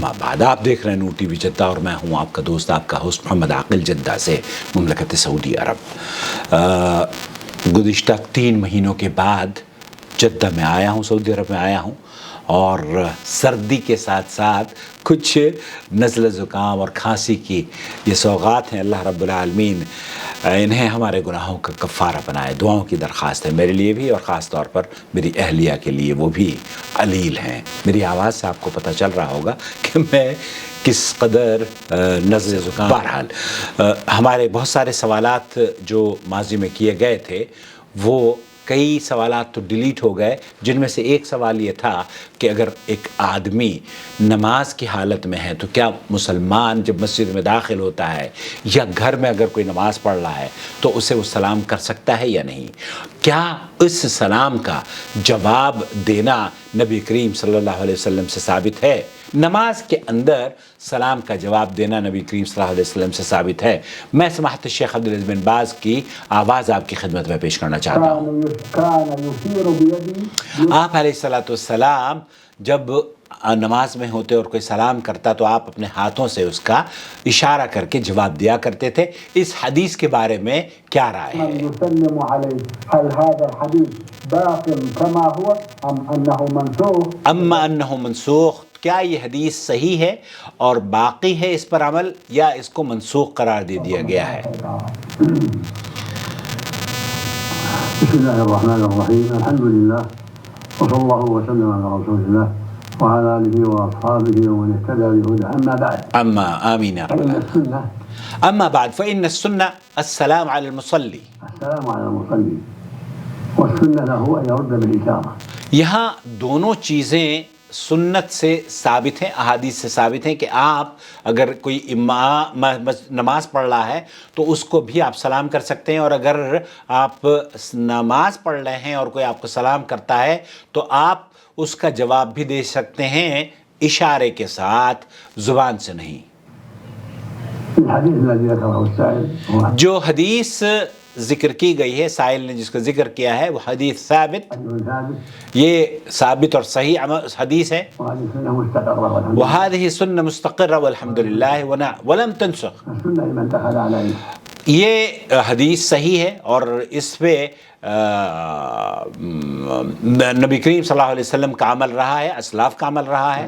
बाद आप देख रहे हैं नूर टीवी जद्दा और मैं हूं आपका दोस्त आपका होस्ट मोहम्मद आकिल जद्दा से मुमलकत सऊदी अरब। गुज़िश्ता 3 महीनों के बाद जद्दा में आया हूं, सऊदी अरब में आया हूं और सर्दी के साथ साथ कुछ नज़ला ज़ुकाम और खांसी की ये सौगात हैं। अल्लाह रब्बुल आलमीन इन्हें हमारे गुनाहों का कफ़ारा बनाए। दुआओं की दरख्वास्त है मेरे लिए भी और ख़ास तौर पर मेरी अहलिया के लिए, वो भी अलील हैं। मेरी आवाज़ से आपको पता चल रहा होगा कि मैं किस कदर नज़ला ज़ुकाम। बहरहाल हमारे बहुत सारे सवालात जो माजी में किए गए थे वो कई सवालात तो डिलीट हो गए, जिनमें से एक सवाल ये था कि अगर एक आदमी नमाज की हालत में है तो क्या मुसलमान जब मस्जिद में दाखिल होता है या घर में अगर कोई नमाज़ पढ़ रहा है तो उसे वो सलाम कर सकता है या नहीं। क्या इस सलाम का जवाब देना नबी करीम सल्लल्लाहु अलैहि वसल्लम से साबित है? नमाज के अंदर सलाम का जवाब देना नबी करीम सल्लल्लाहु अलैहि वसल्लम से साबित है। मैं समाहत शेख अब्दुल अज़ीज़ बिन बाज़ की आवाज़ आपकी खिदमत में पेश करना चाहता हूँ। आप अलैहिस्सलाम जब नमाज में होते और कोई सलाम करता तो आप अपने हाथों से उसका इशारा करके जवाब दिया करते थे। इस हदीस के बारे में क्या राय है? अम्मा अन्नहु मनसूख, क्या ये हदीस सही है और बाकी है इस पर अमल या इसको मनसूख करार दे दिया गया है? बिस्मिल्लाहिर्रहमानिर्रहीम, अल्हम्दुलिल्लाह वसल्लल्लाहु वसल्लम अला रसूलिल्लाह व अला आलिहि व अस्हाबिहि व मन इत्तबअ बिहुदाहु अम्मा बाद। अम्मा आमीन। अम्मा बाद फ़इन्न अस्सुन्नह अस्सलाम अला मुसल्ली। अस्सलाम अला मुसल्ली वस्सुन्नह लहु अन यरुद्द बिल इशारा। यहाँ दोनों चीज़ें सुन्नत से साबित हैं, अहादीस से साबित हैं कि आप अगर कोई इमाम नमाज पढ़ रहा है तो उसको भी आप सलाम कर सकते हैं, और अगर आप नमाज पढ़ रहे हैं और कोई आपको सलाम करता है तो आप उसका जवाब भी दे सकते हैं इशारे के साथ, ज़ुबान से नहीं। जो हदीस ज़िक्र की गई है, साइल ने जिसको ज़िक्र किया है, वो हदीस साबित, ये साबित और सही हदीस है। वहादिही सुन्नह मुस्तक़िर्रा वल्हम्दुलिल्लाह वलम तंसख, ये हदीस सही है और इस पे नबी करीम सल्लल्लाहु अलैहि वसल्लम का अमल रहा है, असलाफ का अमल रहा है।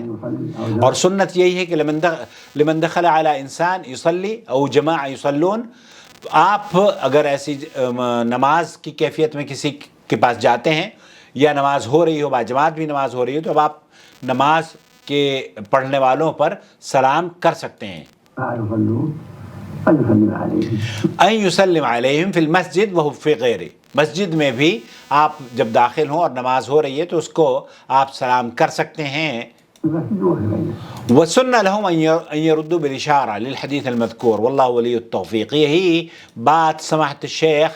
और सुन्नत यही है कि लिमन दखल अला इंसान युसल्ली औ जमाअ युसल्लून, आप अगर ऐसी नमाज की कैफियत में किसी के पास जाते हैं या नमाज हो रही हो, बाजमात भी नमाज हो रही हो, तो अब आप नमाज के पढ़ने वालों पर सलाम कर सकते हैं। अन युसल्लिम अलैहिम फिल मस्जिद व फी गैरि, मस्जिद में भी आप जब दाखिल हों और नमाज हो रही है तो उसको आप सलाम कर सकते हैं। वसुन्ना लहुम अन यरुद्दू बिल इशारा लिल हदीस अल मज़कूर वल्लाहु वलियुत तौफीक। यही बात समाहत शेख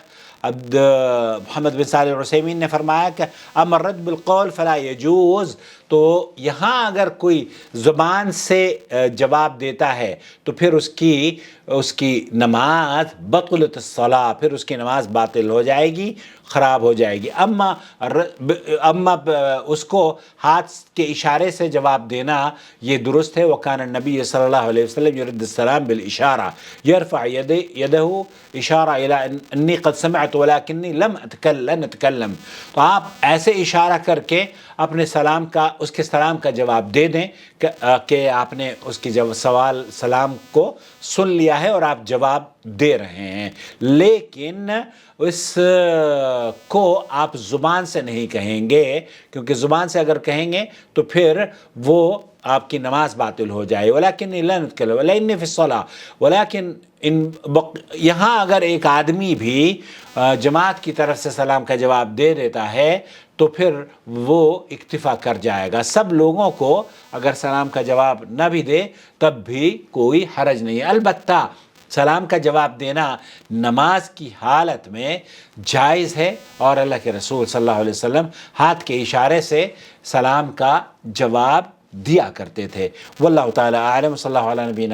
मोहम्मद बिन सालिह अल उसैमीन ने फरमाया कि अमर रद्द बिल कौल फला यजूज़, तो यहाँ अगर कोई ज़ुबान से जवाब देता है तो फिर उसकी नमाज बतलत सला, फिर उसकी नमाज बातिल हो जाएगी, ख़राब हो जाएगी। अम्मा उसको हाथ के इशारे से जवाब देना ये दुरुस्त है। वकान नबी सल्लल्लाहु अलैहि वसल्लम युरद्दु सलाम बिल इशारा यरफ़अ यदहु इशारा इला अन्नी क़द समअतु वलाकिन्नी लम अतकल्लम, तो आप ऐसे इशारा करके अपने सलाम का, उसके सलाम का जवाब दे दें कि आपने उसकी सलाम को सुन लिया है और आप जवाब दे रहे हैं, लेकिन इस को आप ज़ुबान से नहीं कहेंगे, क्योंकि ज़ुबान से अगर कहेंगे तो फिर वो आपकी नमाज बातिल हो जाए। वलाकिन यहाँ अगर एक आदमी भी जमात की तरफ से सलाम का जवाब दे देता है तो फिर वो इक्तिफ़ा कर जाएगा। सब लोगों को अगर सलाम का जवाब न भी दे तब भी कोई हरज नहीं है। अलबत्ता सलाम का जवाब देना नमाज की हालत में जायज़ है और अल्लाह के रसूल सल्लल्लाहु अलैहि वसल्लम हाथ के इशारे से सलाम का जवाब दिया करते थे। वल्लाहु ताला आलम। सल्लल्लाहु अलैहि नबीना